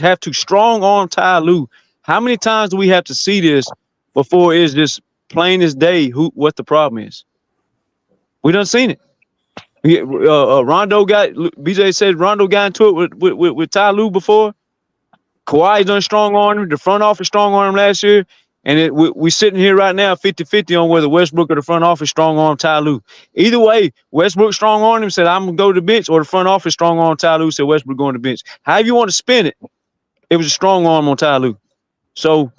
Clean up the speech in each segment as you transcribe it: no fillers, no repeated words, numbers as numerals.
have to strong arm Ty Lue. How many times do we have to see this before it's just plain as day what the problem is? We done seen it. Rondo got BJ said Rondo got into it with Ty Lue before. Kawhi done strong on him. The front office strong on him last year. And we sitting here right now 50-50 on whether Westbrook or the front office strong on Ty Lue. Either way, Westbrook strong on him, said, I'm going to go to the bench, or the front office strong on Ty Lue, said Westbrook going to the bench. However you want to spin it, it was a strong arm on Ty Lue. So,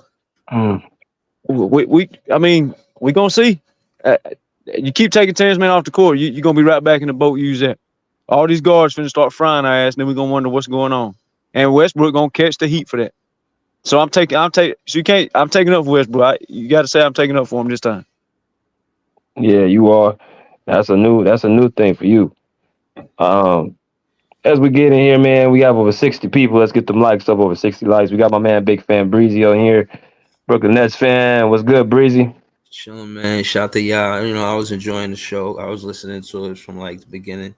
I mean, we going to see. You keep taking Terrence Mann off the court, you're going to be right back in the boat you was at. All these guards finna start frying our ass, and then we're going to wonder what's going on. And Westbrook going to catch the heat for that. So I'm taking up for Westbrook. You got to say I'm taking up for him this time. Yeah, you are. That's a new thing for you. As we get in here, man, we have over 60 people. Let's get them likes up, over 60 likes. We got my man, big fan Breezy on here. Brooklyn Nets fan. What's good, Breezy? Chilling, man. Shout to y'all. I was enjoying the show. I was listening to it from like the beginning.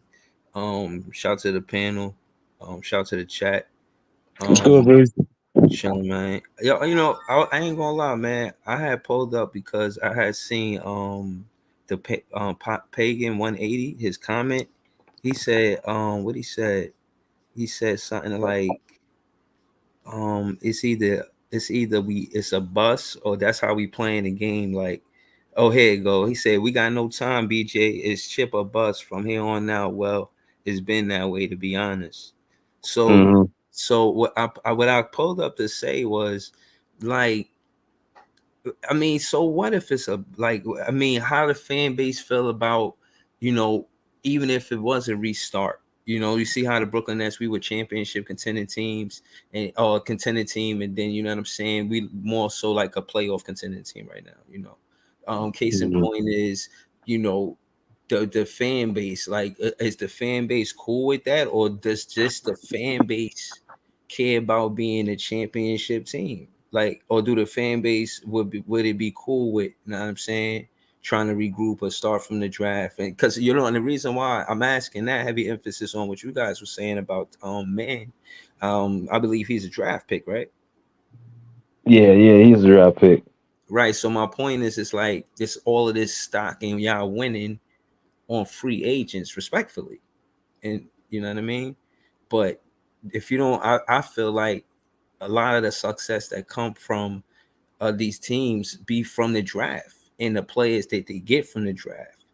Shout to the panel. Shout to the chat. What's good, Breezy? Chilling, man. Yo, I ain't gonna lie, man. I had pulled up because I had seen the Pagan 180, his comment. He said what he said. He said something like it's a bus, or that's how we playing the game. Like, oh, here you go. He said, we got no time, BJ. It's chip or bust from here on out. Well, it's been that way, to be honest. So Mm-hmm. so what I pulled up to say was, like, I mean, so what if it's how the fan base feel about, even if it was a restart. You see how the Brooklyn Nets, we were championship contending teams and contending team, and then, you know what I'm saying, we more so like a playoff contending team right now. Case in point is, the fan base. Like, is the fan base cool with that, or does just the fan base care about being a championship team? Like, or do the fan base would it be cool with, you know what I'm saying, trying to regroup or start from the draft? And because, and the reason why I'm asking that, heavy emphasis on what you guys were saying about man, I believe he's a draft pick, right? Yeah, he's a draft pick. Right. So my point is, it's like this all of this stock and y'all winning on free agents, respectfully, and you know what I mean. But if you don't, I feel like a lot of the success that come from these teams be from the draft and the players that they get from the draft.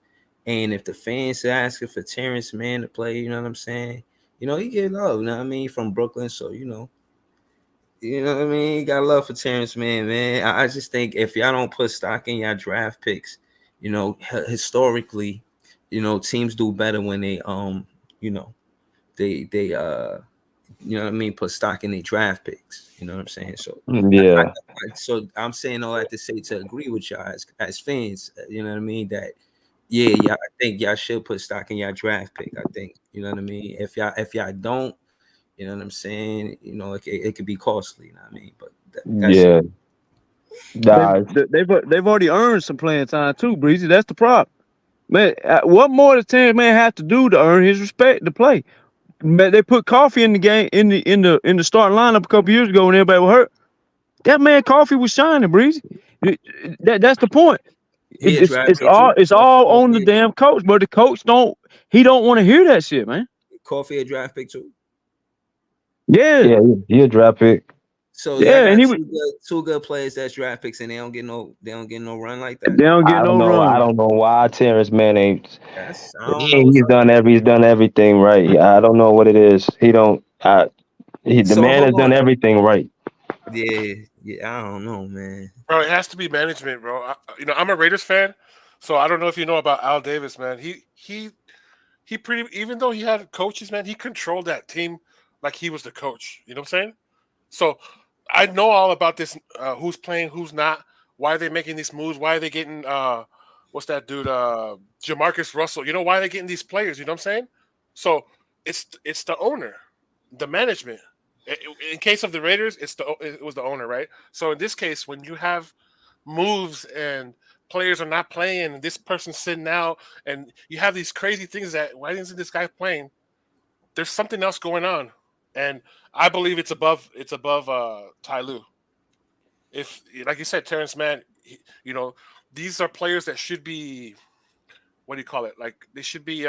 And if the fans are asking for Terrence Mann to play, you know what I'm saying? He get love, you know what I mean, from Brooklyn. So, what I mean? You got love for Terrence Mann, man. I just think if y'all don't put stock in your draft picks, historically, teams do better when they you know, they you know what I mean, put stock in their draft picks. You know what I'm saying? So Yeah. so I'm saying all that to say, to agree with y'all as fans, you know what I mean, that yeah, I think y'all should put stock in your draft pick. I think, you know what I mean. If y'all don't, you know what I'm saying, it could be costly. You know what I mean, but that's it. Yeah. Nah, They've already earned some playing time too, Breezy. That's the problem. Man, what more does Terrence Mann have to do to earn his respect to play? Man, they put Coffee in the game in the starting lineup a couple years ago when everybody was hurt. That man Coffee was shining, Breezy. That's the point. He a draft It's pick too. all on the damn coach, but the coach don't want to hear that shit, man. Coffee a draft pick too. Yeah, yeah, he a draft pick. So y'all yeah, and got he was. two good players that's draft picks, and they don't get no run like that. They don't get I don't no know. I run. don't know why Terrence Mann ain't. I don't know. He's done everything right. I don't know what it is. He don't. The So man hold has done on. everything right. Yeah, I don't know, man. Bro, it has to be management, bro. I'm a Raiders fan, so I don't know if you know about Al Davis, man. He pretty, even though he had coaches, man, he controlled that team like he was the coach. You know what I'm saying? So I know all about this. Who's playing, who's not. Why are they making these moves? Why are they getting what's that dude? Jamarcus Russell. You know why are they getting these players? You know what I'm saying? So it's the owner, the management. In case of the Raiders, it was the owner, right? So in this case, when you have moves and players are not playing, and this person's sitting out, and you have these crazy things that why isn't this guy playing? There's something else going on. and I believe it's above Ty Lue. If, like you said, Terrence Mann, you know, these are players that should be, what do you call it? Like, they should be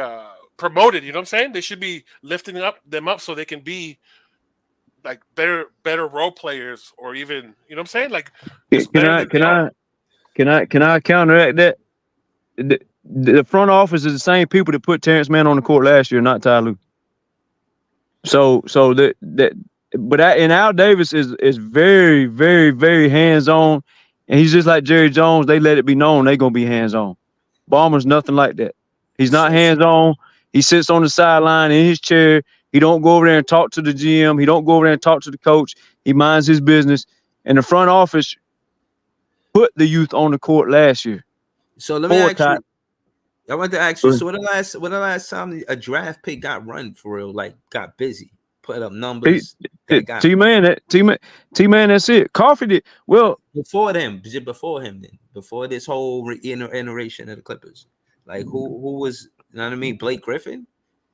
promoted. You know what I'm saying? They should be lifting them up so they can be like better role players, or even, you know what I'm saying? Like, Can just can better I than they can are. I can I counteract that? The front office is the same people that put Terrence Mann on the court last year, not Ty Lue. So that but and Al Davis is very very very hands on, and he's just like Jerry Jones. They let it be known they gonna be hands on. Ballmer's nothing like that. He's not So hands on. He sits on the sideline in his chair. He don't go over there and talk to the GM. He don't go over there and talk to the coach. He minds his business. And the front office put the youth on the court last year. so let me Four ask times. you. I want to ask you. So when the last time a draft pick got run for real, like got busy, put up numbers that got T Man, that's it. Coffee did well. before them, before him, then before this whole iteration of the Clippers, like who was, you know what I mean? Blake Griffin,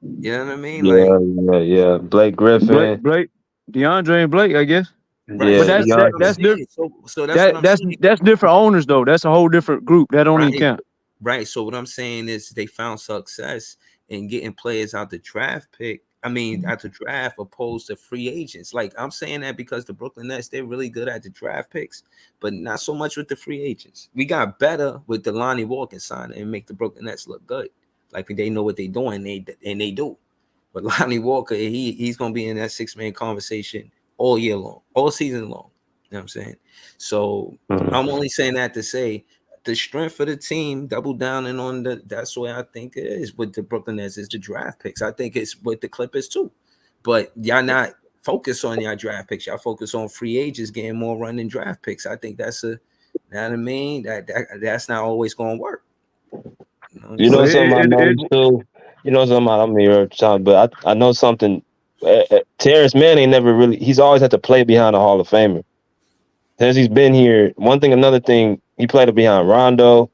you know what I mean? Like, Yeah. Blake Blake, Griffin. Blake, DeAndre and Blake, I guess. right. But Yeah, So that's that's what that, I'm DeAndre. that's different. saying. So that's what I'm saying. That's different owners though. That's a whole different group. That don't even Right. count. Right. So what I'm saying is they found success in getting players out the draft pick. I mean, at the draft opposed to free agents. Like, I'm saying that because the Brooklyn Nets, they're really good at the draft picks, but not so much with the free agents. We got better with the Lonnie Walker sign and make the Brooklyn Nets look good. Like, they know what they're doing, they do. But Lonnie Walker, he's gonna be in that 6-man conversation all year long, all season long. You know what I'm saying? So I'm only saying that to say the strength of the team, double downing on that's the way I think it is with the Brooklyn Nets is the draft picks. I think it's with the Clippers too. But y'all not focus on your draft picks. Y'all focus on free agents getting more running draft picks. I think that's you know what I mean? That's not always gonna work. You know what I'm You know Well, saying? something I it noticed too. You know something I'm here, but I know something. Terrence Mann ain't never really. He's always had to play behind a Hall of Famer. Since he's been here, one thing, another thing, he played behind Rondo.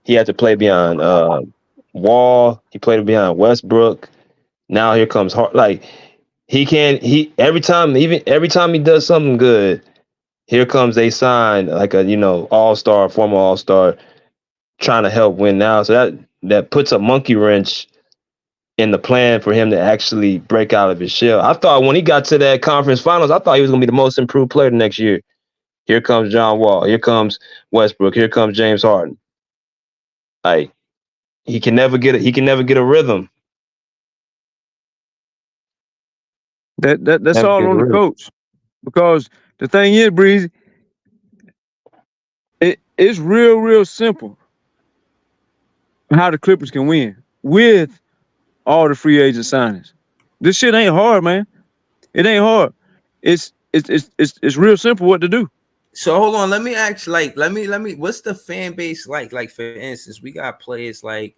He had to play behind Wall. He played behind Westbrook. Now here comes Hart. Like he every time, even every time he does something good, here comes they sign like a all-star, former all-star, trying to help win now. So that puts a monkey wrench in the plan for him to actually break out of his shell. I thought when he got to that conference finals, I thought he was gonna be the most improved player the next year. Here comes John Wall. Here comes Westbrook. Here comes James Harden. Like he can never get a rhythm. that's Never all get a on the rhythm. coach. Because the thing is, Breezy, it's real simple how the Clippers can win with all the free agent signings. This shit ain't hard, man. It ain't hard. It's real simple what to do. So hold on, let me ask, like, let me what's the fan base like? Like, for instance, we got players like,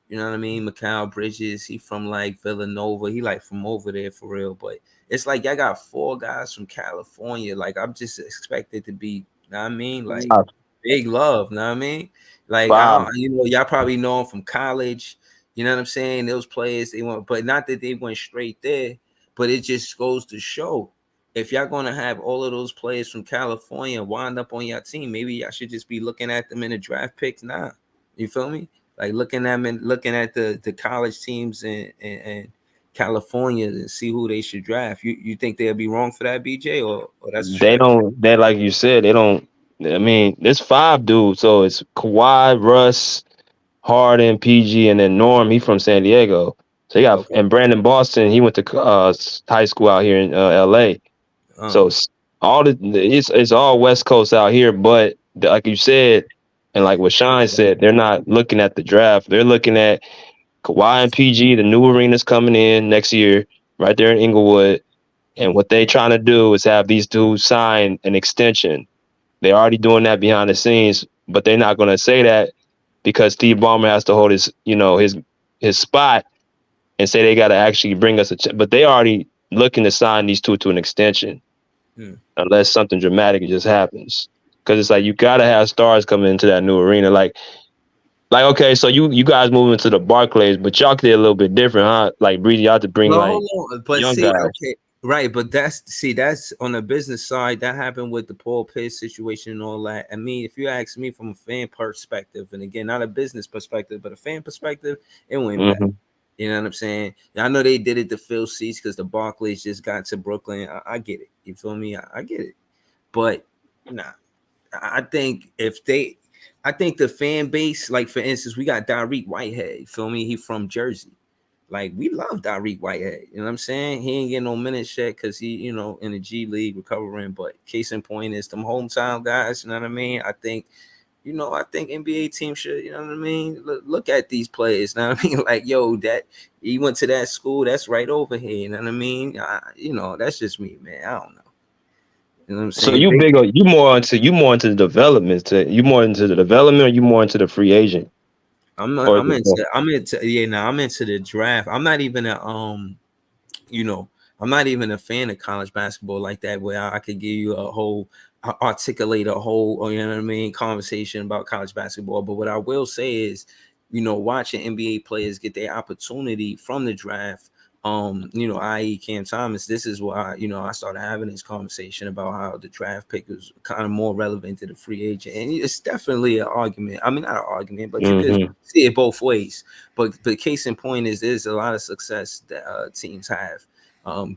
you know what I mean, Mikal Bridges, he from like Villanova, he like from over there for real. But it's like y'all got 4 guys from California. Like, I'm just expected to be, you know what I mean, like big love, you know what I mean? Like, I Wow. don't, y'all probably know him from college, you know what I'm saying? Those players they want, but not that they went straight there, but it just goes to show if y'all gonna have all of those players from California wind up on your team, maybe y'all should just be looking at them in the draft picks now. You feel me? Like looking at them and looking at the college teams and California and see who they should draft. You think they'll be wrong for that, BJ, or that's a They stretch? don't. They like you said. They don't. I mean, there's 5 dudes. So it's Kawhi, Russ, Harden, PG, and then Norm. He from San Diego. So you got Okay. and Brandon Boston. He went to high school out here in L.A. So it's all West Coast out here. But like you said, and like what Sean said, they're not looking at the draft. They're looking at Kawhi and PG. The new arenas coming in next year, right there in Inglewood. And what they trying to do is have these dudes sign an extension. They're already doing that behind the scenes, but they're not going to say that because Steve Ballmer has to hold his spot and say they got to actually bring us but they already looking to sign these two to an extension unless something dramatic just happens. Because it's like you got to have stars coming into that new arena. Like okay, so you guys moving to the Barclays, but y'all did a little bit different, huh? Like Breezy, y'all to bring Well, like hold on, but young see, guys. okay, Right, but that's on the business side. That happened with the Paul Pierce situation and all that. I mean, if you ask me from a fan perspective, and again, not a business perspective, but a fan perspective, it went bad. Mhm. You know what I'm saying? I know they did it to fill seats because the Barclays just got to Brooklyn. I get it. You feel me? I get it. But nah, I think I think the fan base, like for instance, we got Tyreek Whitehead. You feel me? He from Jersey. Like we love Tyreek Whitehead. You know what I'm saying? He ain't getting no minutes yet because he, in the G League recovering. But case in point is them hometown guys. You know what I mean? I think NBA teams should, you know what I mean? Look at these players. You know what I mean? Like, yo, that he went to that school, that's right over here. You know what I mean? That's just me, man. I don't know. You know what I'm So saying? you more into the development. You more into the development, or you more into the free agent? I'm not, Or I'm into I'm into yeah, now I'm into the draft. I'm not even you know, I'm not even a fan of college basketball like that, where I could give you articulate a whole, you know what I mean, conversation about college basketball. But what I will say is, watching NBA players get their opportunity from the draft, i.e. Cam Thomas, this is why, I started having this conversation about how the draft pick is kind of more relevant to the free agent. And it's definitely an argument. I mean, not an argument, but you could Mhm. see it both ways. But the case in point is there's a lot of success that teams have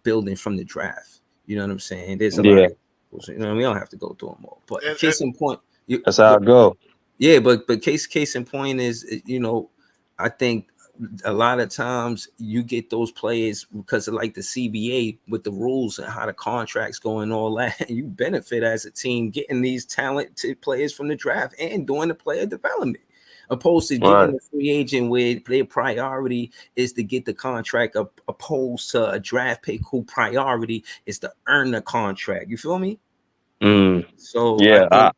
building from the draft. You know what I'm saying? There's a lot Yeah, of, we don't have to go through them all. But And case in point, that's how I go. yeah, but case in point is, I think a lot of times you get those players because of like the CBA with the rules and how the contracts go and all that. You benefit as a team getting these talented players from the draft and doing the player development, opposed to Right. getting a free agent where their priority is to get the contract, opposed to a draft pick who priority is to earn the contract. You feel me? Mm. So I Yeah,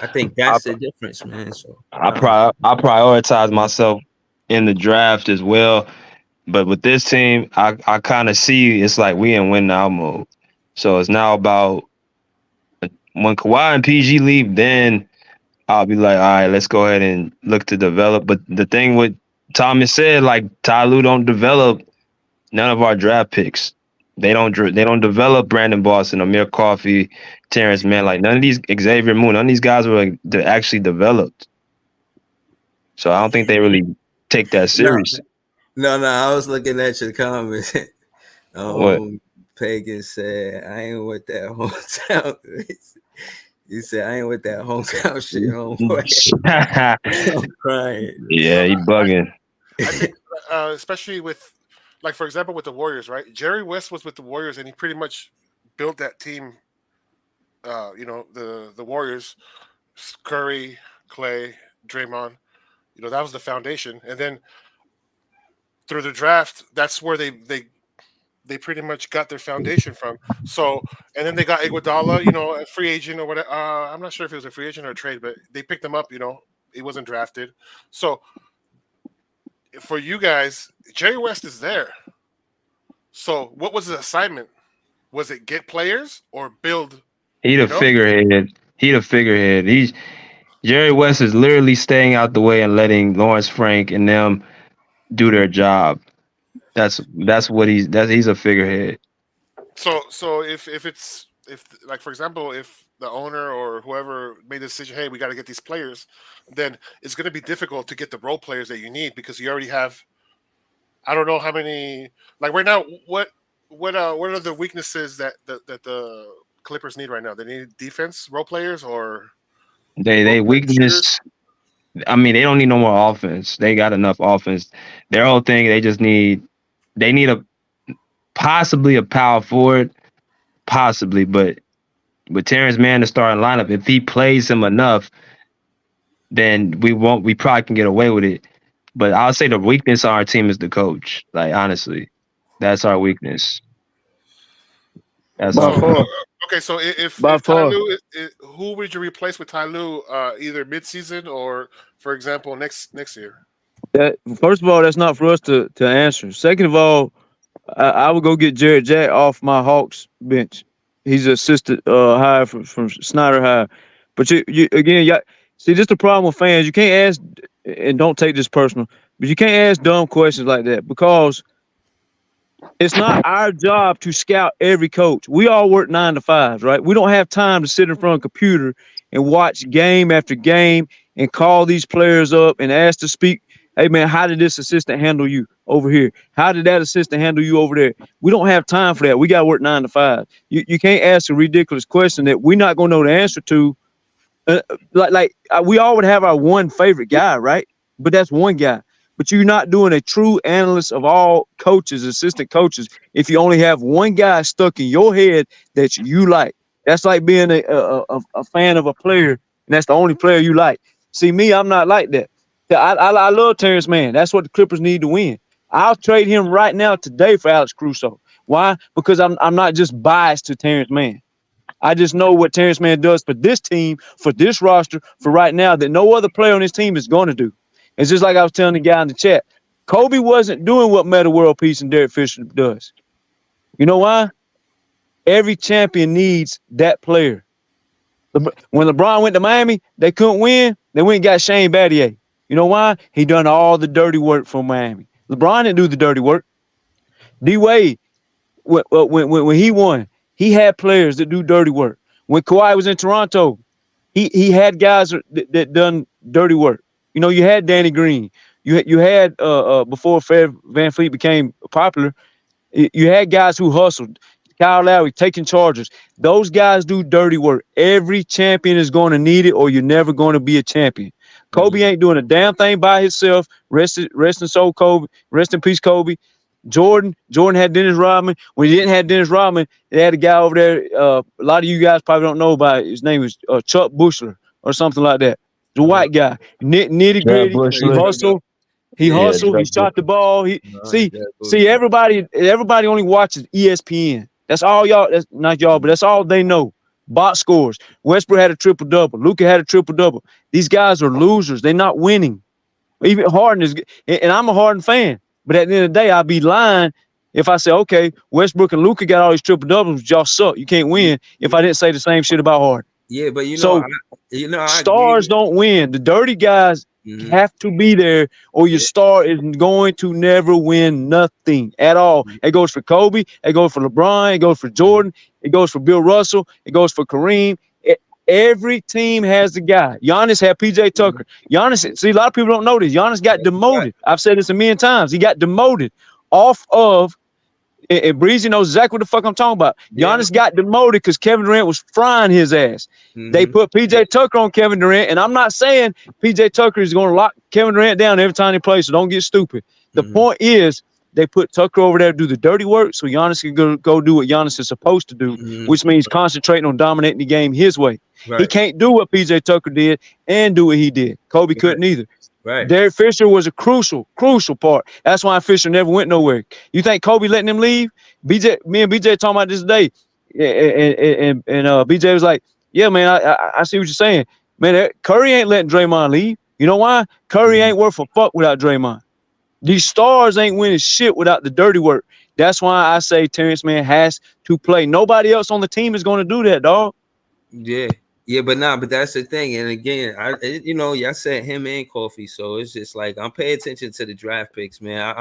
think I that's the difference, man. So I prioritize myself in the draft as well. But with this team, I kind of see it's like we in win now mode. So it's now about when Kawhi and PG leave, then I'll be like, all right, let's go ahead and look to develop. But the thing with Thomas said, like Ty Lue don't develop none of our draft picks. They don't develop Brandon Boston, Amir Coffey, Terrence Mann. Like none of these Xavier Moon, none of these guys were like actually developed. So I don't think they really take that no, serious. no. I was looking at your comments. What? Pagan said, "I ain't with that hometown." He said, "I ain't with that hometown shit, homeboy." I'm crying. Yeah, he bugging. I think, especially with, like, for example, with the Warriors, right? Jerry West was with the Warriors, and he pretty much built that team. The Warriors, Curry, Clay, Draymond. That was the foundation, and then through the draft, that's where they pretty much got their foundation from. So, and then they got Iguodala, a free agent or whatever. I'm not sure if it was a free agent or a trade, but they picked him up. He wasn't drafted. So for you guys, Jerry West is there. So what was the assignment? Was it get players or build? He the You know, figurehead. He the figurehead. Jerry West is literally staying out the way and letting Lawrence Frank and them do their job. That's what he's a figurehead. so if like, for example, if the owner or whoever made the decision, hey, we got to get these players, then it's going to be difficult to get the role players that you need because you already have. I don't know how many. Like right now, what are the weaknesses that the Clippers need right now? They need defense role players or They like shooters. weakness. I mean, they don't need no more offense. They got enough offense. Their whole thing, they need a possibly a power forward, possibly, but with Terrence Mann the starting lineup, if he plays him enough, then we probably can get away with it. But I'll say the weakness on our team is the coach. Like honestly, that's our weakness. That's So By our weakness. far, okay, so by if Ty far. Lue, who would you replace with Ty Lue, either midseason or, for example, next year? That first of all, that's not for us to answer. Second of all, I would go get Jared Jack off my Hawks bench. He's an assistant hire from Snyder High. But you again, see, this the problem with fans. You can't ask, and don't take this personal, but you can't ask dumb questions like that because It's not our job to scout every coach. We all work 9 to 5s, right? We don't have time to sit in front of a computer and watch game after game and call these players up and ask to speak. Hey man, how did this assistant handle you over here? How did that assistant handle you over there? We don't have time for that. We got to work 9 to 5. You can't ask a ridiculous question that we're not going to know the answer to. We all would have our one favorite guy, right? But that's one guy. But you're not doing a true analyst of all coaches, assistant coaches, if you only have one guy stuck in your head that you like. That's like being a fan of a player, and that's the only player you like. See, me, I'm not like that. I love Terrence Mann. That's what the Clippers need to win. I'll trade him right now today for Alex Caruso. Why? Because I'm not just biased to Terrence Mann. I just know what Terrence Mann does for this team, for this roster, for right now that no other player on this team is going to do. It's just like I was telling the guy in the chat. Kobe wasn't doing what Metta World Peace and Derek Fisher does. You know why? Every champion needs that player. When LeBron went to Miami, they couldn't win. They went and got Shane Battier. You know why? He done all the dirty work for Miami. LeBron didn't do the dirty work. D-Wade, when he won, he had players that do dirty work. When Kawhi was in Toronto, he had guys that done dirty work. You know, you had Danny Green. You had before Fred VanVleet became popular, you had guys who hustled. Kyle Lowry taking charges. Those guys do dirty work. Every champion is going to need it, or you're never going to be a champion. Kobe ain't doing a damn thing by himself. Rest in soul, Kobe. Rest in peace, Kobe. Jordan had Dennis Rodman. When he didn't have Dennis Rodman, they had a guy over there. A lot of you guys probably don't know about it. His name was Chuck Bushler or something like that. The white guy, nitty gritty. He hustled. He hustled. He shot the ball. See. Everybody only watches ESPN. That's all y'all. That's not y'all, but that's all they know. Box scores. Westbrook had a triple double. Luka had a triple double. These guys are losers. They're not winning. Even Harden is, and I'm a Harden fan. But at the end of the day, I'd be lying if I say, okay, Westbrook and Luka got all these triple doubles, y'all suck. You can't win. If I didn't say the same shit about Harden. Yeah, but stars don't win. The dirty guys have to be there, or your star is going to never win nothing at all. It goes for Kobe. It goes for LeBron. It goes for Jordan. It goes for Bill Russell. It goes for Kareem. Every team has a guy. Giannis had PJ Tucker. Giannis, see, a lot of people don't know this. Giannis got demoted. I've said this a million times. He got demoted off of, and Breezy knows exactly what the fuck I'm talking about. Giannis got demoted because Kevin Durant was frying his ass. They put PJ Tucker on Kevin Durant, and I'm not saying PJ Tucker is going to lock Kevin Durant down every time he plays, so don't get stupid. The point is, they put Tucker over there to do the dirty work so Giannis can go do what Giannis is supposed to do, which means concentrating on dominating the game his way. Right. He can't do what PJ Tucker did and do what he did. Kobe couldn't either. Right. Derek Fisher was a crucial part. That's why Fisher never went nowhere. You think Kobe letting him leave? Me and BJ talking about this today, and BJ was like, "Yeah, man, I see what you're saying, man. Curry ain't letting Draymond leave. You know why? Curry ain't worth a fuck without Draymond. These stars ain't winning shit without the dirty work. That's why I say Terrence Mann has to play. Nobody else on the team is going to do that, dog. Yeah, but that's the thing. And again, I said him and Coffee, so it's just like I'm paying attention to the draft picks, man.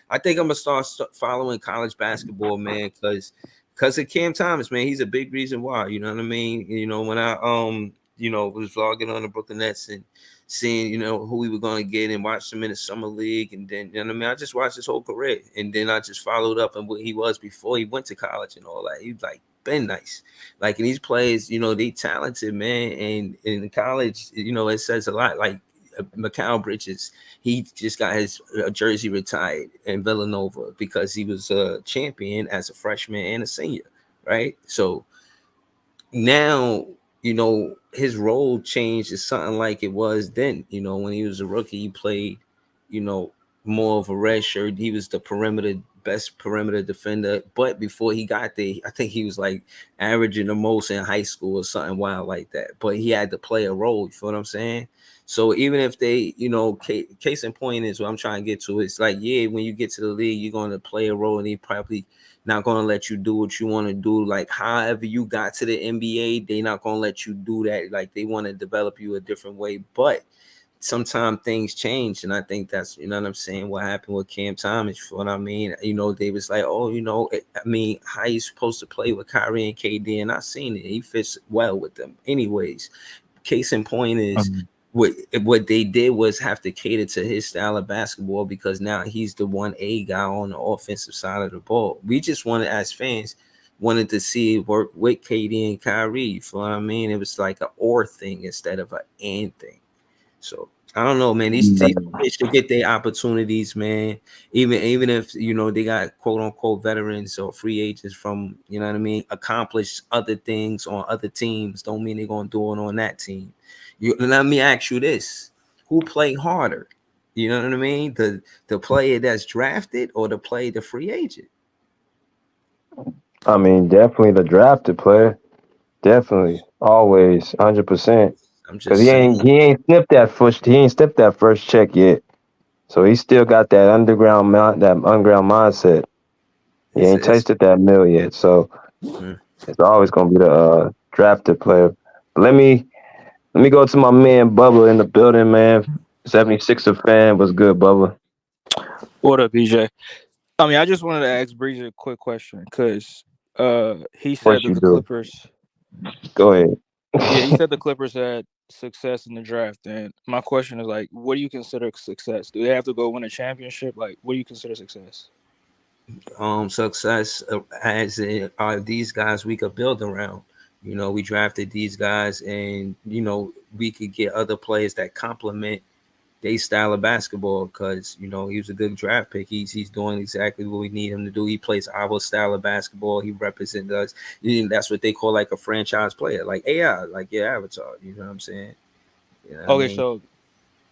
I think I'm gonna start following college basketball, man, because of Cam Thomas, man. He's a big reason why. You know what I mean? You know, when I was vlogging on the Brooklyn Nets and seeing, who we were going to get and watched him in the summer league. And then, I just watched his whole career. And then I just followed up on what he was before he went to college and all that. He was like, been nice. Like, and these players, they talented, man. And in college, it says a lot. Like Mikal Bridges, he just got his jersey retired in Villanova because he was a champion as a freshman and a senior, right? So now, his role changed to something like it was then. When he was a rookie, he played, more of a red shirt. He was the best perimeter defender. But before he got there, I think he was like averaging the most in high school or something wild like that. But he had to play a role. You feel what I'm saying? So even if they, case in point is what I'm trying to get to. It's like, yeah, when you get to the league, you're going to play a role, and he probably not going to let you do what you want to do. Like, however you got to the NBA, they're not going to let you do that. Like, they want to develop you a different way. But sometimes things change, and I think that's, you know what I'm saying, what happened with Cam Thomas. You know what I mean? You know, they was like, oh, you know, I mean, how you supposed to play with Kyrie and KD? And I seen it. He fits well with them. Anyways, case in point is what they did was have to cater to his style of basketball, because now he's the 1A guy on the offensive side of the ball. We just wanted, as fans, wanted to see it work with KD and Kyrie. You know what I mean? It was like an or thing instead of an and thing. So I don't know, man. These kids should get their opportunities, man. Even if, you know, they got quote unquote veterans or free agents from, you know what I mean, accomplished other things on other teams, don't mean they're gonna do it on that team. Let me ask you this: who play harder? You know what I mean? The player that's drafted or the free agent? I mean, definitely the drafted player. Definitely, always, 100%. I'm Because just saying. he ain't snipped that first check yet. So he still got that underground mindset. He ain't It's tasted that mill yet. So it's always gonna be the drafted player. But let me go to my man Bubba in the building, man. 76er fan. What's good, Bubba? What up, BJ? I mean, I just wanted to ask Breezy a quick question because he said What that you the do? Clippers. Go ahead. Yeah, he said the Clippers had success in the draft, and my question is like, what do you consider success? Do they have to go win a championship? Like, what do you consider success? Success as in, are these guys we could build around. You know, we drafted these guys, and you know, we could get other players that complement their style of basketball, because you know he was a good draft pick. He's doing exactly what we need him to do. He plays our style of basketball. He represents us. That's what they call like a franchise player, like AI, like your avatar. You know what I'm saying? You know what I Okay, mean? so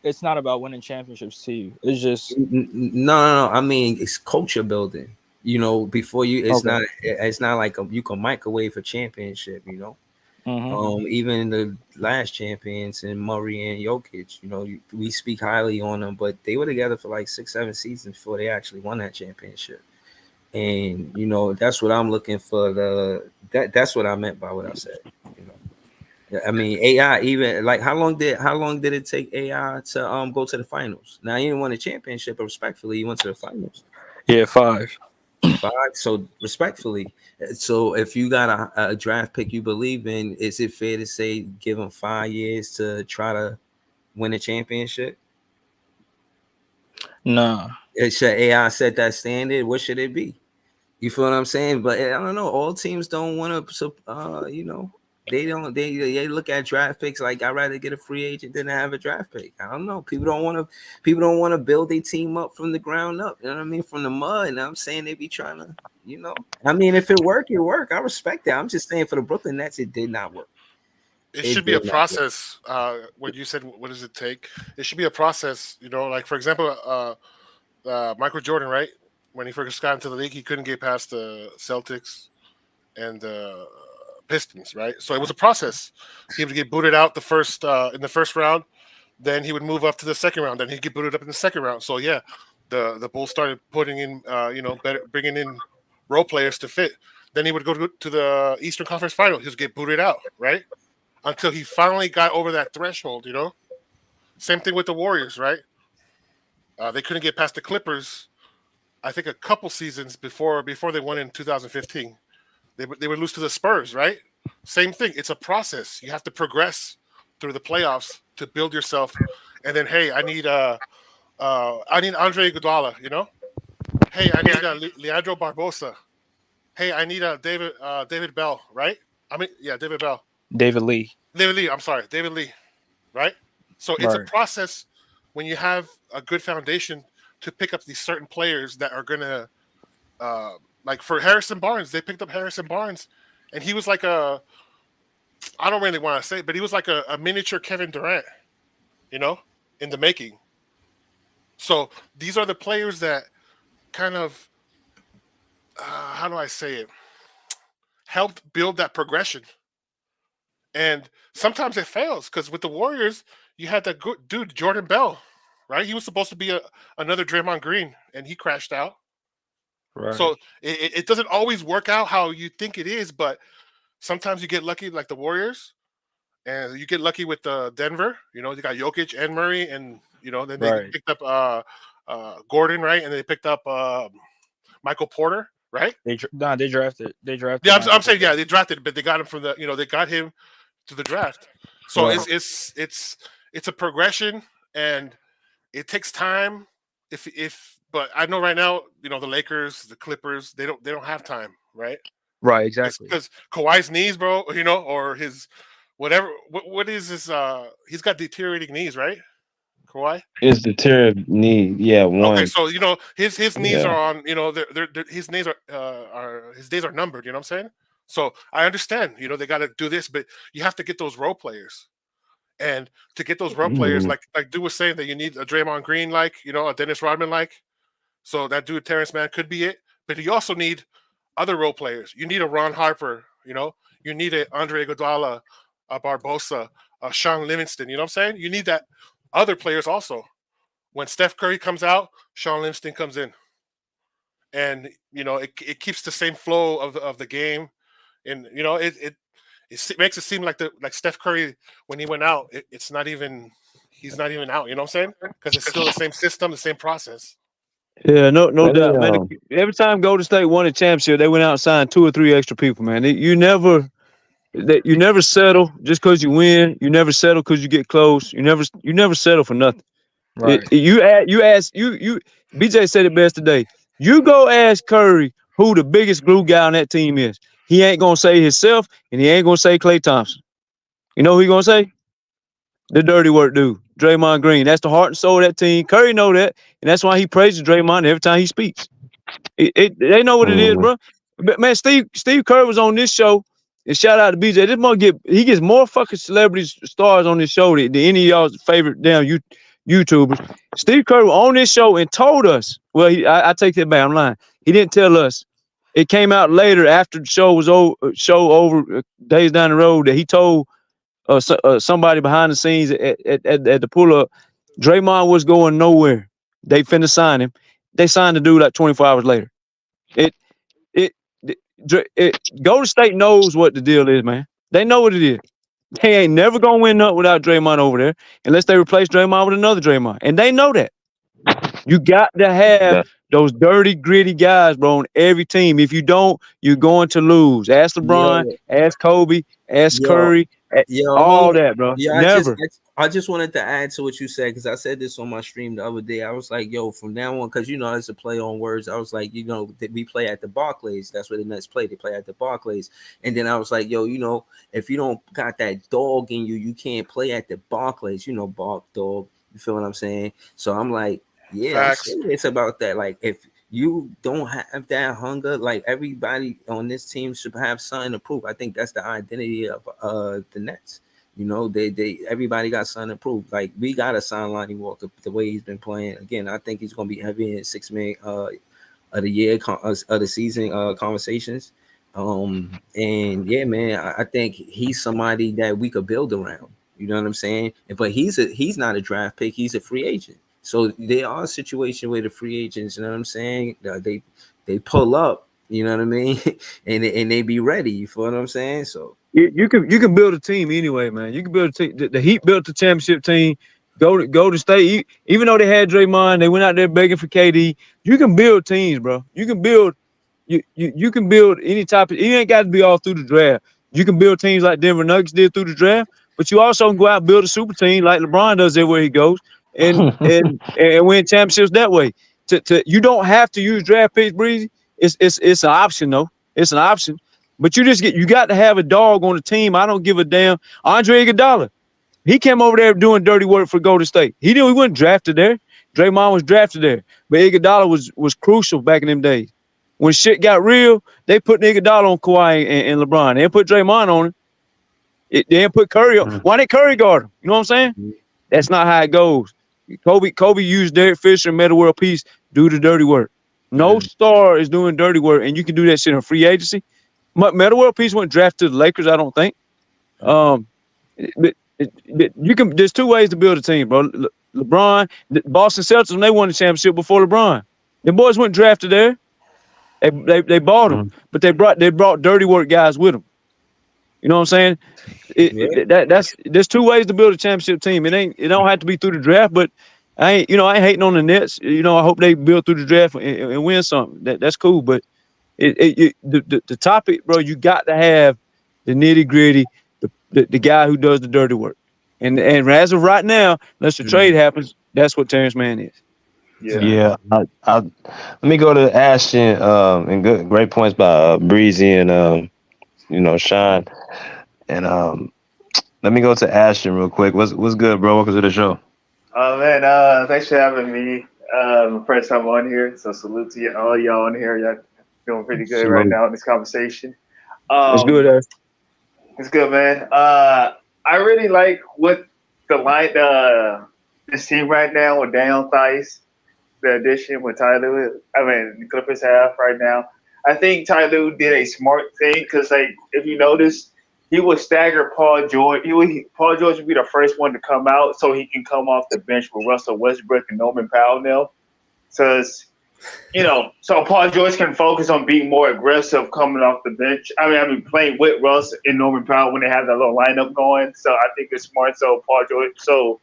it's not about winning championships to you. It's just No. I mean, it's culture building. You know, before you, okay. it's not like you can microwave a championship. You know, Mm-hmm. even the last champions in Murray and Jokic, you know, we speak highly on them, but they were together for like 6, 7 seasons before they actually won that championship. And you know, that's what I'm looking for. That's what I meant by what I said. You know, I mean, AI, even like how long did it take AI to go to the finals? Now he didn't win a championship, but respectfully, he went to the finals. Yeah, 5. 5. So respectfully, so if you got a draft pick you believe in, is it fair to say give him 5 years to try to win a championship? Nah. Should AI set that standard? What should it be? You feel what I'm saying? But I don't know. All teams don't want to, you know, they don't. They look at draft picks like I'd rather get a free agent than have a draft pick. I don't know. People don't want to. People don't want to build their team up from the ground up. You know what I mean? From the mud. And I'm saying they be trying to. You know. I mean, if it work, it work. I respect that. I'm just saying for the Brooklyn Nets, it did not work. It It should be a did not work. process. When you said what does it take, it should be a process. You know, like for example, Michael Jordan, right? When he first got into the league, he couldn't get past the Celtics and the Pistons, right? So it was a process. He would get booted out the first in the first round, then he would move up to the second round, then he'd get booted up in the second round. So yeah, the Bulls started putting in, bringing in role players to fit. Then he would go to the Eastern Conference Final. He would get booted out, right? Until he finally got over that threshold, you know. Same thing with the Warriors, right? They couldn't get past the Clippers. I think a couple seasons before they won in 2015. They would lose to the Spurs, right? Same thing. It's a process. You have to progress through the playoffs to build yourself. And then, hey, I need Andre Iguodala, you know. Hey, I need Leandro Barbosa. Hey, I need David Bell, right? I mean, yeah, David Bell. David Lee. David Lee. I'm sorry, David Lee, right? So it's a Right. process when you have a good foundation to pick up these certain players that are gonna, uh, like for Harrison Barnes, they picked up Harrison Barnes, and he was like I don't really want to say, but he was like a miniature Kevin Durant, you know, in the making. So these are the players that kind of, how do I say it, helped build that progression. And sometimes it fails because with the Warriors, you had that good dude Jordan Bell, right? He was supposed to be another Draymond Green, and he crashed out. Right. So it doesn't always work out how you think it is, but sometimes you get lucky, like the Warriors, and you get lucky with Denver. You know, they got Jokic and Murray, and you know, then they Right. picked up Gordon, right, and they picked up Michael Porter, right? They drafted. Yeah, Michael I'm saying Porter. they drafted, but they got him from the they got him to the draft. So Right. it's a progression, and it takes time. But I know right now, the Lakers, the Clippers, they don't have time, right? Right. It's Exactly. because Kawhi's knees, bro, or his whatever. What is his? He's got deteriorating knees, right? Kawhi. It's the tear of knee. Yeah, Okay, one. so his knees are Yeah. on. His knees are his days are numbered. You know what I'm saying? So I understand. They got to do this, but you have to get those role players. And to get those role players, Mhm. like Dude was saying, that you need a Draymond Green, like a Dennis Rodman, like. So that dude Terrence Mann could be it, but you also need other role players. You need a Ron Harper, you need a Andre Iguodala, a Barbosa, a Sean Livingston. You know what I'm saying? You need that other players also. When Steph Curry comes out, Sean Livingston comes in, and it keeps the same flow of the game, and it makes it seem like Steph Curry when he went out, it's not even he's not even out. You know what I'm saying? Because it's still the same system, the same process. Yeah, no Let me doubt, man. Every time Golden State won a championship, they went out and signed 2 or 3 extra people, man. You never settle just because you win. You never settle because you get close. You never settle for nothing. Right. You BJ said it best today. You go ask Curry who the biggest glue guy on that team is. He ain't gonna say himself, and he ain't gonna say Klay Thompson. You know who he gonna say? The dirty work dude, Draymond Green. That's the heart and soul of that team. Curry know that, and that's why he praises Draymond every time he speaks. They know what it is, Mhm. bro. But man, Steve Kerr was on this show, and shout out to BJ. This mother he gets more fucking celebrity stars on this show than any of y'all's favorite damn YouTubers. Steve Kerr was on this show and told us. Well, I take that back. I'm lying. He didn't tell us. It came out later after the show was over, days down the road, that he told somebody behind the scenes at the pull up, Draymond was going nowhere. They finna sign him. They signed the dude like 24 hours later. It it, it Golden State knows what the deal is, man. They know what it is. They ain't never gonna win nothing without Draymond over there, unless they replace Draymond with another Draymond, and they know that. You got to have That- those dirty, gritty guys, bro, on every team. If you don't, you're going to lose. Ask LeBron, Yo, ask Kobe, ask yo, Curry, hold all on. that, bro. Yeah, Never. I just wanted to add to what you said, because I said this on my stream the other day. I was like, yo, from now on, because it's a play on words. I was like, we play at the Barclays. That's where the Nets play. They play at the Barclays. And then I was like, yo, if you don't got that dog in you, you can't play at the Barclays. Bark dog. You feel what I'm saying? So I'm like, yeah, I'm Facts. serious about that. Like, if you don't have that hunger, like, everybody on this team should have something to prove. I think that's the identity of the Nets. They everybody got something to prove. Like, we gotta sign Lonnie Walker the way he's been playing. Again, I think he's gonna be heavy in 6 man of the year of the season conversations. And yeah, man, I think he's somebody that we could build around. You know what I'm saying? But he's not a draft pick. He's a free agent. So there are situations where the free agents, you know what I'm saying? They pull up. You know what I mean? and they be ready. You feel what I'm saying? So. You can build a team anyway, man. You can build a team. The Heat built the championship team. Go to State. Even though they had Draymond, they went out there begging for KD. You can build teams, bro. You can build. You can build any type of. You ain't got to be all through the draft. You can build teams like Denver Nuggets did through the draft, but you also can go out and build a super team like LeBron does everywhere he goes, and win championships that way. You don't have to use draft picks, Breezy. It's an option though. It's an option. But you got to have a dog on the team. I don't give a damn. Andre Iguodala, he came over there doing dirty work for Golden State. He wasn't drafted there. Draymond was drafted there, but Iguodala was crucial back in them days. When shit got real, they put Iguodala on Kawhi and LeBron. They didn't put Draymond on him. They didn't put Curry on. Why didn't Curry guard him? You know what I'm saying? That's not how it goes. Kobe used Derek Fisher and Metta World Peace do the dirty work. No star is doing dirty work, and you can do that shit in free agency. Metta World Peace went drafted to the Lakers, I don't think. But you can. There's 2 ways to build a team, bro. LeBron, the Boston Celtics, when they won the championship before LeBron, the boys went drafted there. They bought them, but they brought dirty work guys with them. You know what I'm saying? Yeah. That's there's two ways to build a championship team. It don't have to be through the draft, but I ain't hating on the Nets. I hope they build through the draft and win something. That's cool. But the topic, bro, you got to have the nitty gritty, the guy who does the dirty work. And as of right now, unless the trade happens, that's what Terrence Mann is. Yeah. Yeah, let me go to Ashton. And great points by Breezy and Sean. And let me go to Ashton real quick. What's good, bro? Welcome to the show. Oh man, thanks for having me. First time on here, so salute to you, all y'all on here. Y'all doing pretty good right Salute. now in this conversation. It's good. Um, it's good, man. I really like what the line, this team right now with Daniel Theis, the addition with Tyloo. I mean, the Clippers have right now. I think Tyloo did a smart thing because, like, if you notice, he would stagger Paul George. Paul George would be the first one to come out so he can come off the bench with Russell Westbrook and Norman Powell now. So Paul George can focus on being more aggressive coming off the bench. I mean, playing with Russ and Norman Powell when they have that little lineup going. So I think it's smart. So Paul George. So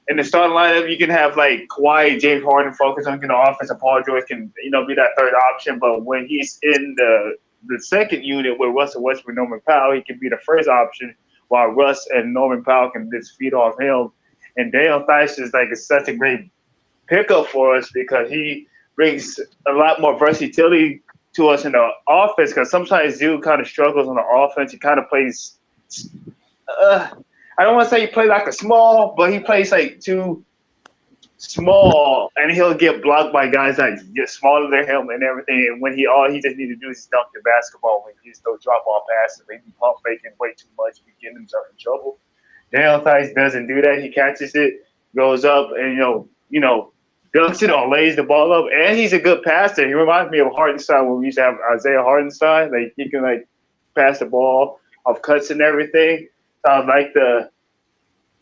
in the starting lineup, you can have like Kawhi, James Harden focus on offense, and Paul George can be that third option. But when he's in the second unit with Russell Westbrook, and Norman Powell, he can be the first option, while Russ and Norman Powell can just feed off him. And Daniel Theis is such a great pickup for us because he brings a lot more versatility to us in the offense. Because sometimes Zoo kind of struggles on the offense. He kind of plays. I don't want to say he plays like a small, but he plays like too small, and he'll get blocked by guys that get smaller than him and everything. And when all he just need to do is dunk the basketball when he just throw drop ball passes, maybe pump faking way too much, he get himself in trouble. Daniel Theis doesn't do that. He catches it, goes up, and dunks it or lays the ball up, and he's a good passer. He reminds me of Hartenstein when we used to have Isaiah Hartenstein. Like he can pass the ball off cuts and everything. So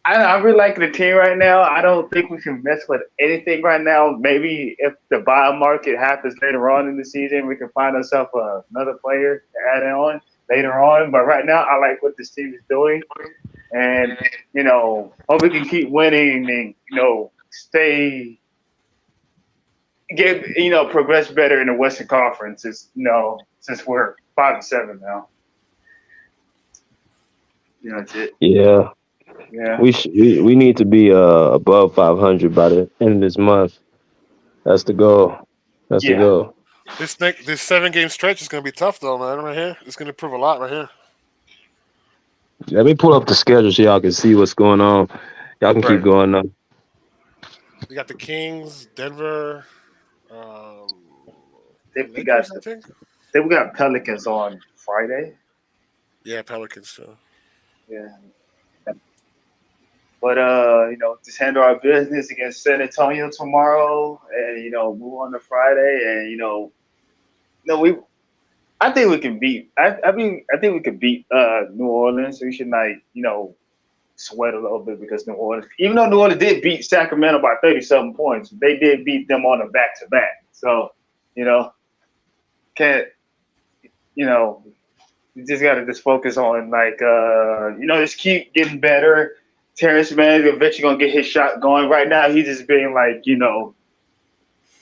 I really like the team right now. I don't think we can mess with anything right now. Maybe if the buy market happens later on in the season, we can find ourselves another player to add on later on. But right now, I like what this team is doing, and hope we can keep winning and stay progress better in the Western Conference. Since we're 5-7 now. That's it. Yeah, Yeah. we need to be above 500 by the end of this month. That's the goal. That's the Yeah. goal. This 7-game stretch is gonna be tough though, man. Right here, it's gonna prove a lot right here. Let me pull up the schedule so y'all can see what's going on. Y'all can keep Right. going up. We got the Kings, Denver, Think we got Lakers. I think. Pelicans on Friday. Yeah, Pelicans too. Yeah. But just handle our business against San Antonio tomorrow, and move on to Friday, and we. I think we can beat. I think we could beat New Orleans. We should sweat a little bit because New Orleans, even though New Orleans did beat Sacramento by 37 points, they did beat them on a back to back. So can't you just got to just focus on just keep getting better. Terrence Mann eventually gonna get his shot going. Right now, he's just being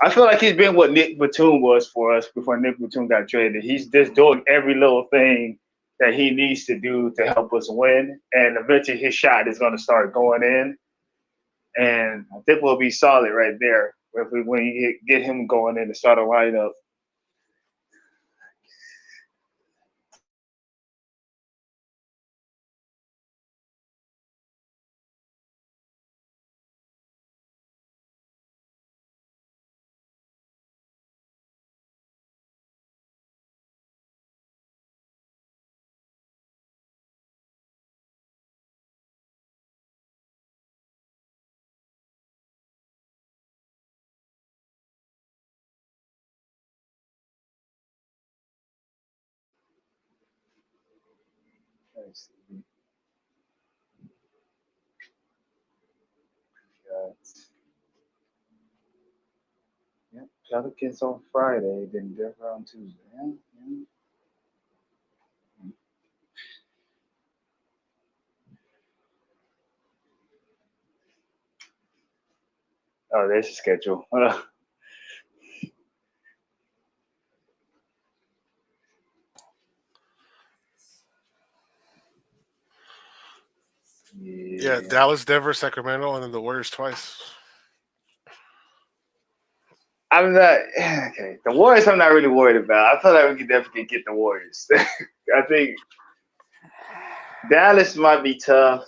I feel like he's been what Nick Batum was for us before Nick Batum got traded. He's just doing every little thing that he needs to do to help us win, and eventually his shot is gonna start going in, and I think we'll be solid right there when you get him going in to start a lineup. Let's see. Yeah, Pelicans on Friday, then Denver on Tuesday. Yeah, yeah. Oh, there's your schedule. Yeah, Dallas, Denver, Sacramento, and then the Warriors twice. I'm not okay. The Warriors, I'm not really worried about. I feel like we could definitely get the Warriors. I think Dallas might be tough,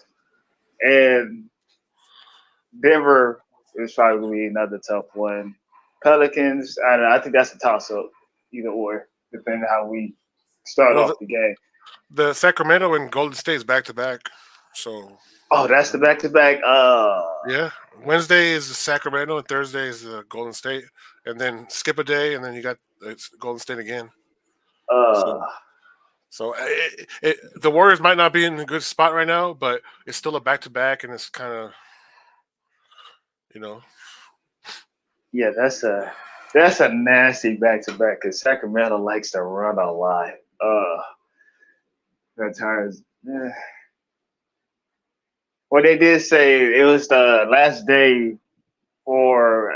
and Denver is probably another tough one. Pelicans, I don't know. I think that's a toss up, either or, depending on how we start Well, off the game. the Sacramento and Golden State is back to back. So Oh, that's the back to back. yeah, Wednesday is Sacramento and Thursday is Golden State, and then skip a day and then you got Golden State again. uh, So, the Warriors might not be in a good spot right now, but it's still a back to back, and it's kind of you know yeah, that's a nasty back to back because Sacramento likes to run a lot. At times. Well, they did say it was the last day for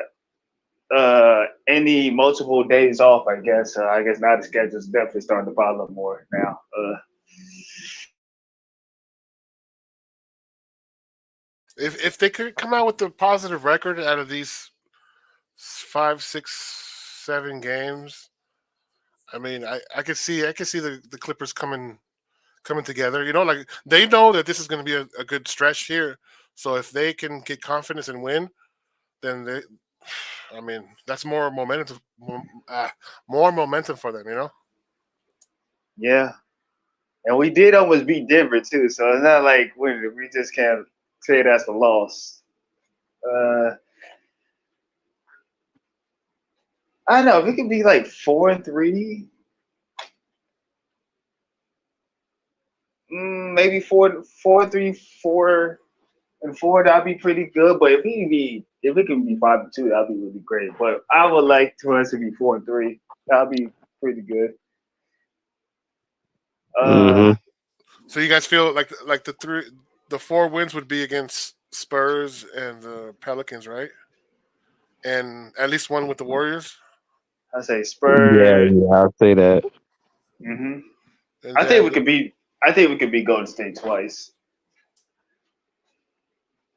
any multiple days off. I guess. I guess now the schedule's definitely starting to pile up more now. if they could come out with a positive record out of these 5, 6, 7 games, I mean, I could see the Clippers coming together. Like they know that this is going to be a good stretch here. So if they can get confidence and win, then I mean, that's more momentum, more momentum for them. Yeah, and we did almost beat Denver too, so it's not like we just can't say that's a loss. I don't know if it could be like 4-3, maybe 4-3, 4-4. That'd be pretty good. But if it can be 5-2, that'd be really great. But I would like for us to be 4-3. That'd be pretty good. Mm-hmm. So you guys feel like the 4 wins would be against Spurs and the Pelicans, right? And at least one with the Warriors. I say Yeah, Spurs. I'll say that. hmm And I think we then could beat. I think we could beat Golden State twice.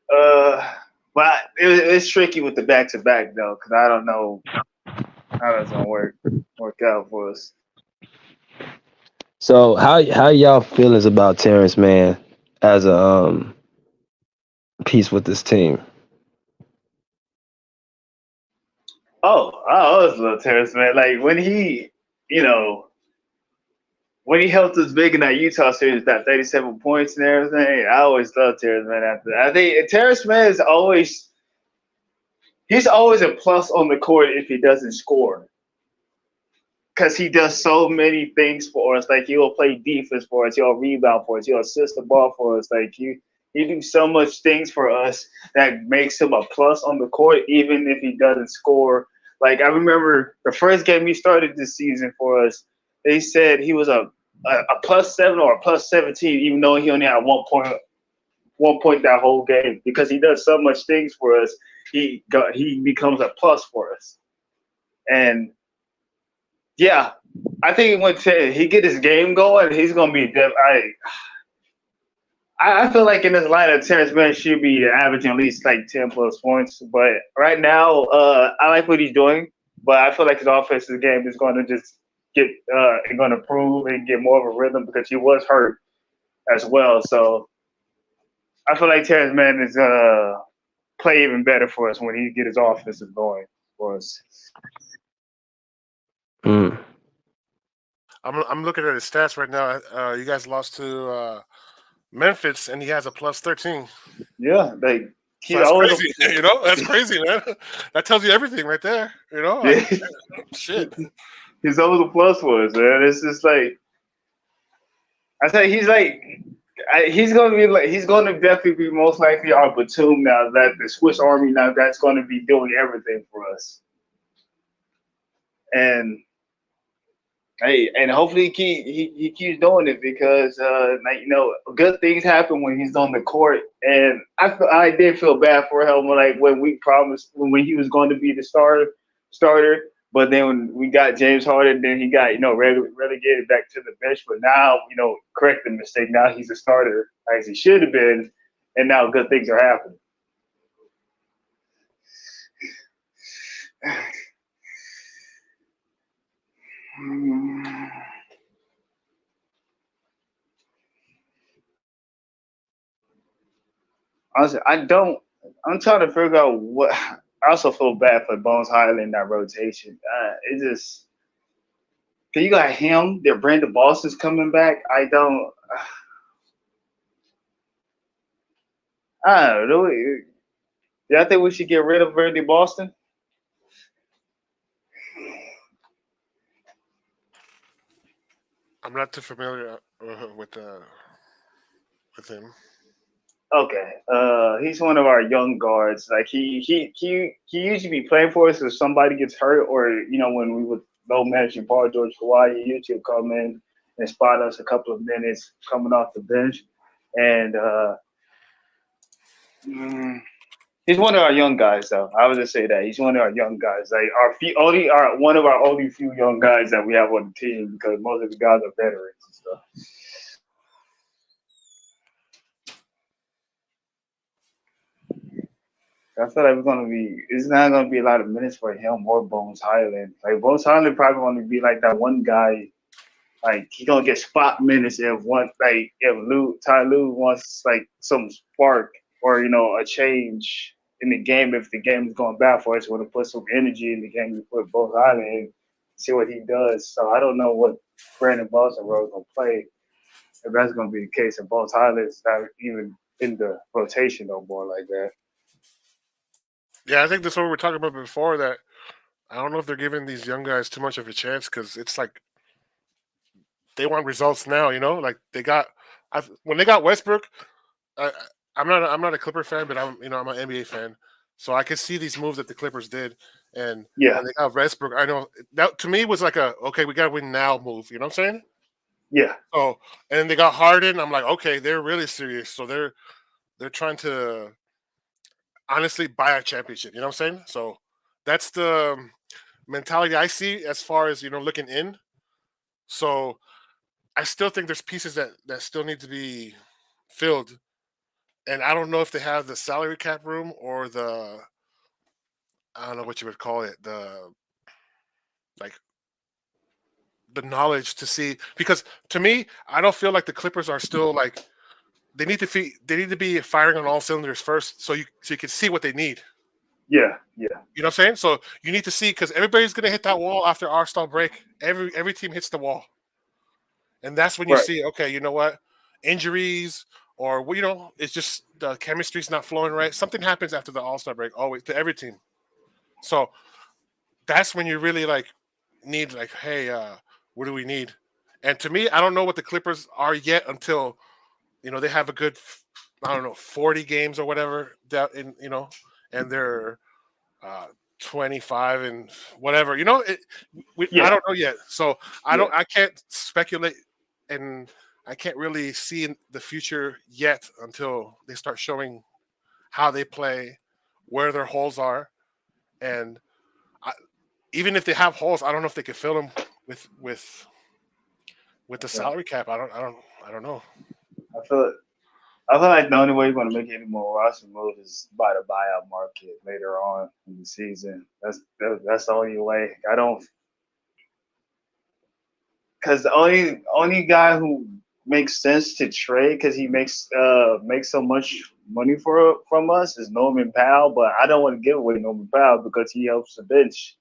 But it's tricky with the back to back though, because I don't know how that's gonna work out for us. So how y'all feelings about Terrence Mann as a piece with this team? Oh, I always love Terrence, man. Like you know, when he helped us big in that Utah series, that 37 points and everything, I always loved Terrence Mann after that. I think Terrence Mann is he's always a plus on the court if he doesn't score. Because he does so many things for us. Like he'll play defense for us, he'll rebound for us, he'll assist the ball for us. Like he do so much things for us that makes him a plus on the court, even if he doesn't score. Like I remember the first game he started this season for us, they said he was a +7 or a +17, even though he only had 1 point that whole game because he does so much things for us. He becomes a plus for us, and yeah, I think when he get his game going, he's gonna be. I feel like in this lineup, Terrence Mann should be averaging at least like 10+ points. But right now, I like what he's doing. But I feel like his offensive game is going to just going to improve and get more of a rhythm because he was hurt as well. So I feel like Terrence Mann is gonna play even better for us when he get his offensive going for us. Mm. I'm looking at his stats right now. You guys lost to Memphis, and he has a +13. Yeah, like So he's that's always crazy. That's crazy, man. That tells you everything right there. yeah, Shit. he's always a plus for us, man. It's just like I say, he's going to definitely be most likely our Batum now that the Swiss Army now that's going to be doing everything for us. And Hey, and hopefully he keeps doing it because good things happen when he's on the court. And I did feel bad for him when we promised when he was going to be the starter. But then when we got James Harden, then he got relegated back to the bench. But now correct the mistake. Now he's a starter as he should have been, and now good things are happening. Honestly, I don't. I'm trying to figure out what. I also feel bad for Bones Highland in that rotation. It just cause you got him. Their Brandon Boston's coming back. I don't. I don't know. Yeah, I think we should get rid of Randy Boston. I'm not too familiar with him. Okay. He's one of our young guards. Like he usually be playing for us if somebody gets hurt or when we would low managing Paul George Kawhi, he usually come in and spot us a couple of minutes coming off the bench. And he's one of our young guys, though. I would just say that he's one of our young guys. Like one of our only few young guys that we have on the team because most of the guys are veterans and stuff. I feel like it's not gonna be a lot of minutes for him or Bones Highland. Like Bones Highland probably gonna be like that one guy. Like he gonna get spot minutes if Ty Lue wants like some spark or a change in the game. If the game is going bad for us, want to put some energy in the game. We put Bones Highland in, see what he does. So I don't know what Brandon Boston role is gonna play. If that's gonna be the case, and Bones Highland's not even in the rotation no more like that. Yeah, I think that's what we were talking about before. That I don't know if they're giving these young guys too much of a chance because it's like they want results now. Like when they got Westbrook. I, I'm not a Clipper fan, but I'm an NBA fan, so I could see these moves that the Clippers did. And Yeah, when they got Westbrook, I know that to me was like okay, we got to win now move. You know what I'm saying? yeah, So and then they got Harden. I'm like, okay, they're really serious. So they're trying to honestly buy a championship. You know what I'm saying? So that's the mentality I see as far as looking in. So I still think there's pieces that still need to be filled, and I don't know if they have the salary cap room or the I don't know what you would call it like the knowledge to see because to me I don't feel like the Clippers are still like they need to be firing on all cylinders first so you can see what they need. yeah, yeah. You know what I'm saying? So you need to see because everybody's gonna hit that wall after our stall break. Every team hits the wall, and that's when you Right. see okay, you know what, injuries or it's just the chemistry's not flowing right. Something happens after the All Star break always to every team. So that's when you really like need like, hey, what do we need? And to me, I don't know what the Clippers are yet until they have a good, I don't know, 40 games or whatever that and they're 25 and whatever. I Yeah, don't know yet, so yeah, I can't speculate and I can't really see in the future yet until they start showing how they play, where their holes are, and I, even if they have holes, I don't know if they can fill them with with the yeah. salary cap. I don't know. I feel I feel like the only way you're going to make any more roster moves is by the buyout market later on in the season. That's the only way. I don't because the only guy who makes sense to trade because he makes so much money from us is Norman Powell, but I don't want to give away Norman Powell because he helps the bench.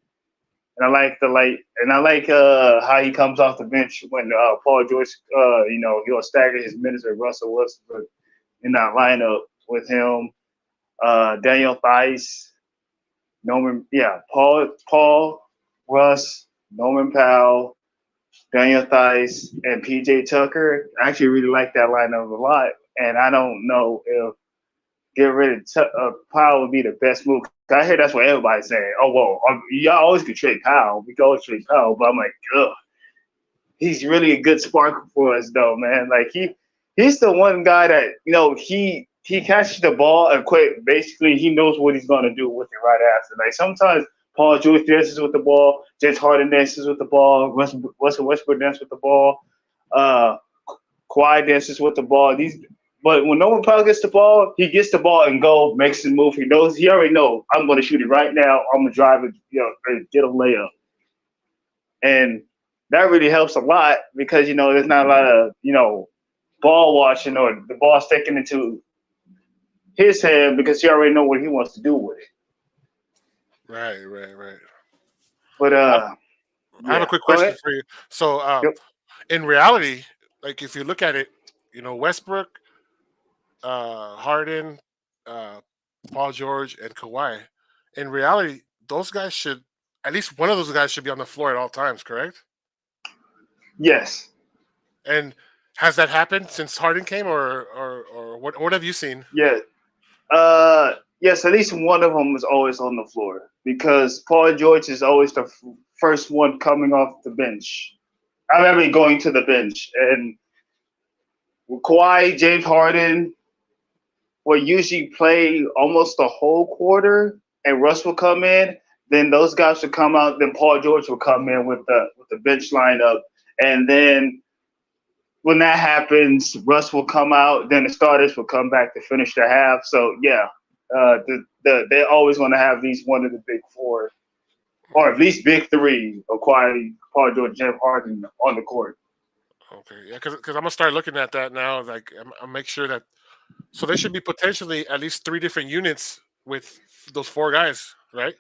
And I like how he comes off the bench when Paul George, he'll stagger his minutes with Russell Westbrook in that lineup with him, Daniel Theis, Paul, Russ, Norman Powell, Daniel Theis, and PJ Tucker. I actually really like that lineup a lot, and I don't know if get rid of Powell would be the best move. I hear that's what everybody's saying. Oh well, y'all always could trade Powell. We can always trade Powell, but I'm like, ugh. he's really a good spark for us, though, man. Like he's the one guy that he catches the ball and quick. Basically, he knows what he's gonna do with it right after. Like sometimes Paul George dances with the ball, James Harden dances with the ball, Russell Westbrook dances with the ball, uh, Kawhi dances with the ball. But when Norman Powell gets the ball and go makes his move. He already know I'm gonna shoot it right now. I'm gonna drive it, and get a layup, and that really helps a lot because there's not a lot of ball watching or the ball sticking into his hand because he already know what he wants to do with it. Right. But I have yeah, a quick go question ahead. for you. So, Yep. in reality, like if you look at it, Westbrook, Harden, uh, Paul George, and Kawhi. In reality, those guys should at least one of those guys should be on the floor at all times, correct? Yes, And has that happened since Harden came, or what have you seen? yeah. Yes, at least one of them is always on the floor because Paul George is always the first one coming off the bench. I mean, going to the bench, and Kawhi, James Harden will usually play almost the whole quarter, and Russ will come in. Then those guys will come out. Then Paul George will come in with the bench lineup, and then when that happens, Russ will come out. Then the starters will come back to finish the half. So yeah, they're always going to have at least one of the big four, or at least big three, of Paul George, James Harden on the court. Okay, yeah, because I'm gonna start looking at that now. Like, I'll make sure that so there should be potentially at least three different units with those four guys, right?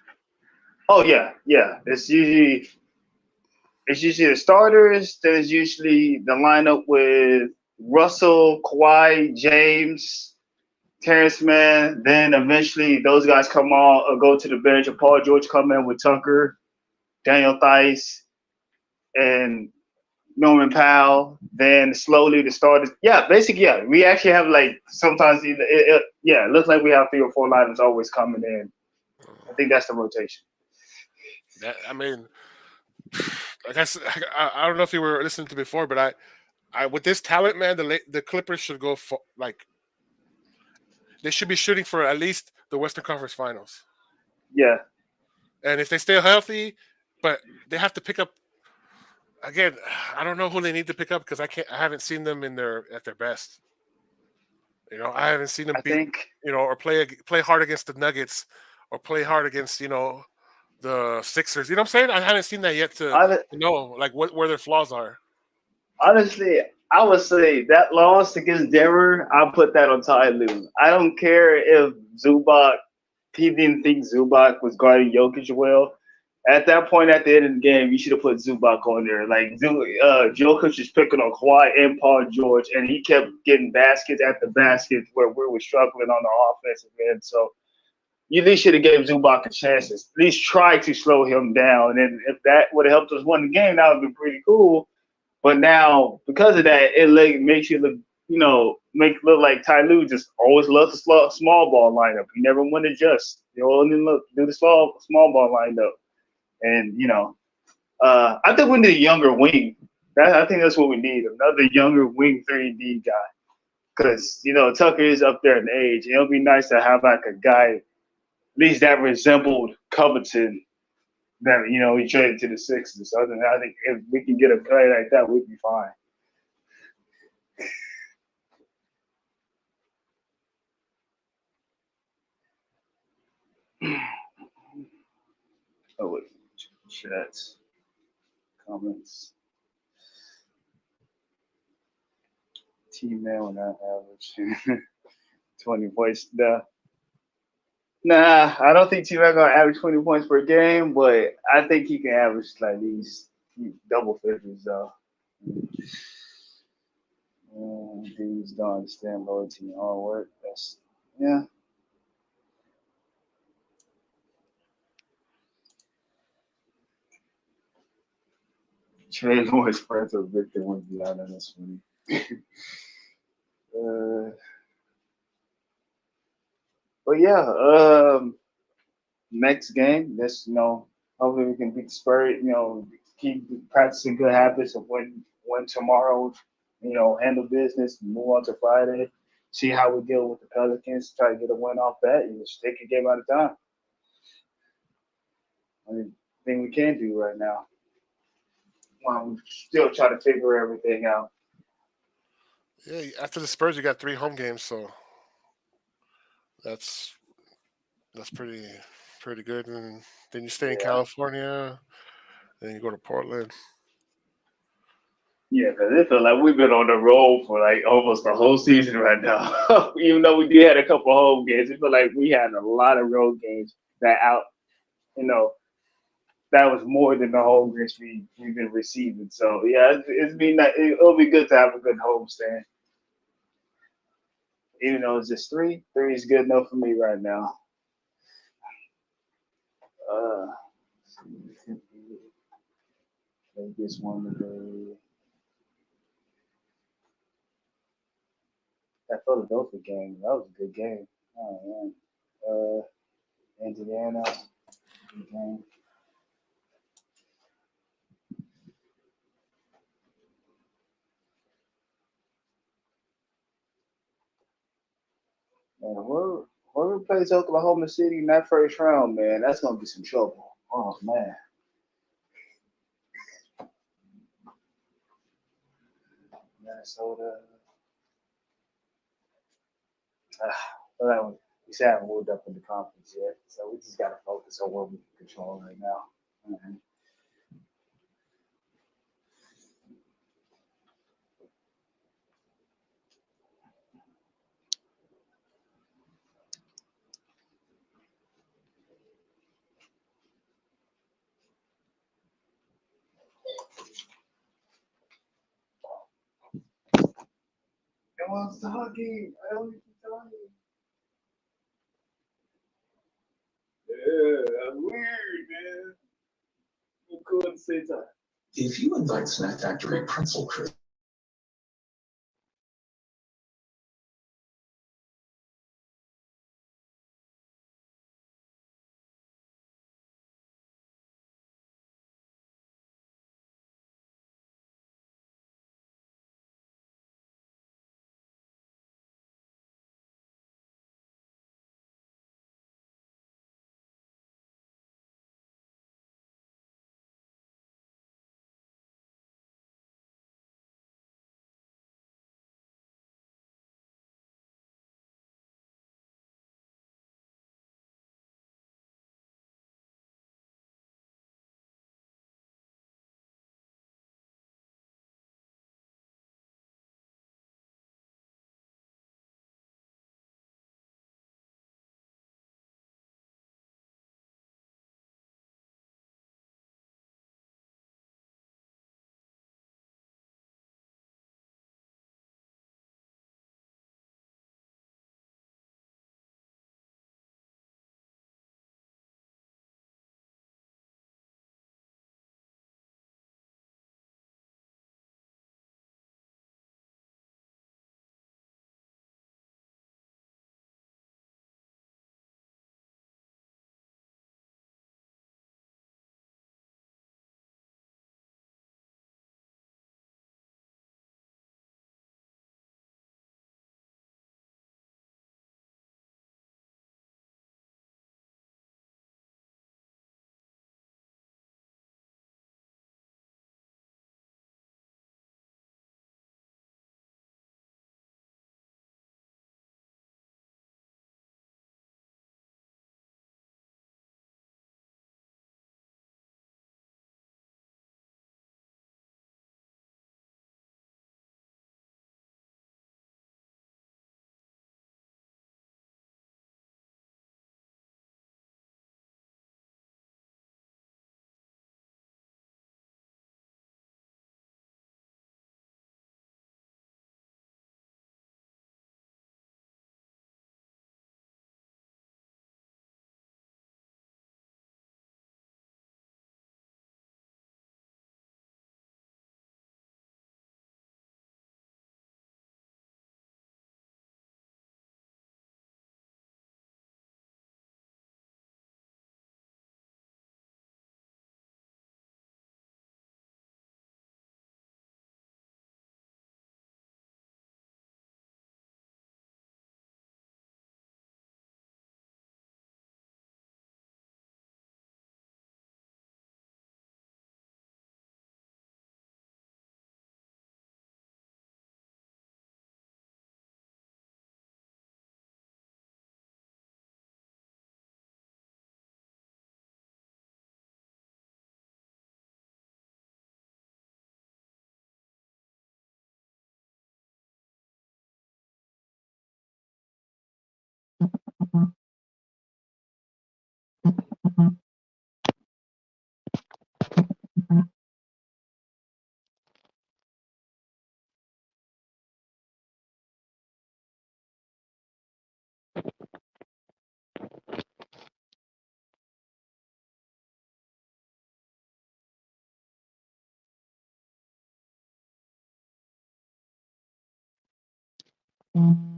Oh yeah. It's usually the starters. Then it's usually the lineup with Russell, Kawhi, James, Terrence Mann. Then eventually those guys come on or go to the bench. And Paul George come in with Tucker, Daniel Theis, and Norman Powell. Then slowly the starters. Yeah, basically, yeah. We actually have like sometimes it looks like we have three or four liners always coming in. I think that's the rotation. I mean, like I don't know if you were listening to before, but I with this talent, man, the Clippers should go for, like they should be shooting for at least the Western Conference Finals. Yeah, And if they stay healthy, but they have to pick up again. I don't know who they need to pick up because I haven't seen them at their best. I haven't seen them I beat think or play hard against the Nuggets or play hard against the Sixers. You know what I'm saying? I haven't seen that yet to hon- know like where their flaws are. honestly, I would say that loss against Denver, I'll put that on Ty Lue. I don't care if Zubac, he didn't think Zubac was guarding Jokic well. At that point, at the end of the game, you should have put Zubac on there. Like Jokic is picking on Kawhi and Paul George, and he kept getting baskets at the basket where we were struggling on the offensive end. So you at least should have gave Zubac a chance to at least try to slow him down. And if that would have helped us win the game, that would have been pretty cool. But now, because of that, makes you look, make it look like Ty Lue just always loves the small ball lineup. He never want to adjust. He only do the small ball lineup. And, I think we need a younger wing. I think that's what we need, another younger wing 3D guy. Because, Tucker is up there in age. And it'll be nice to have like a guy, at least that resembled Covington that, he traded to the Sixers. So I think if we can get a guy like that, we'd be fine. Oh, wait. Chats, comments. T-Man when I average 20 points. Nah, I don't think T-Man going to average 20 points per game, but I think he can average like these double figures, though. Dudes don't understand loyalty and hard work. Yeah. Trade more friends with Victor would be out of this one. But yeah, next game, hopefully we can beat the Spurs. Keep practicing good habits of winning win tomorrow, handle business, move on to Friday, see how we deal with the Pelicans, try to get a win off that, and just take a game at a time. I mean, thing we can do right now. While we still try to figure everything out. Yeah, after the Spurs, you got 3 home games, so that's that's pretty good. And then you stay in Yeah. California, then you go to Portland. Yeah, because it feels like we've been on the road for like almost the whole season right now. Even though we did have a couple home games, it felt like we had a lot of road games that you know, that was more than the home games we've been receiving. So yeah, it'll be good to have a good home stand. Even though it's just three is good enough for me right now. Uh, Take this one today. That Philadelphia game, that was a good game. Oh man. Indiana, good game. Man, whoever plays Oklahoma City in that first round, man, that's gonna be some trouble. Oh man. Minnesota. But we still haven't moved up in the conference yet, so we just gotta focus on what we can control right now. Mhm. I was talking. I only keep talking. Yeah, that's weird, man. I'm cool at the same time. If you invite Snack Factory Pretzel Crisp. Mm.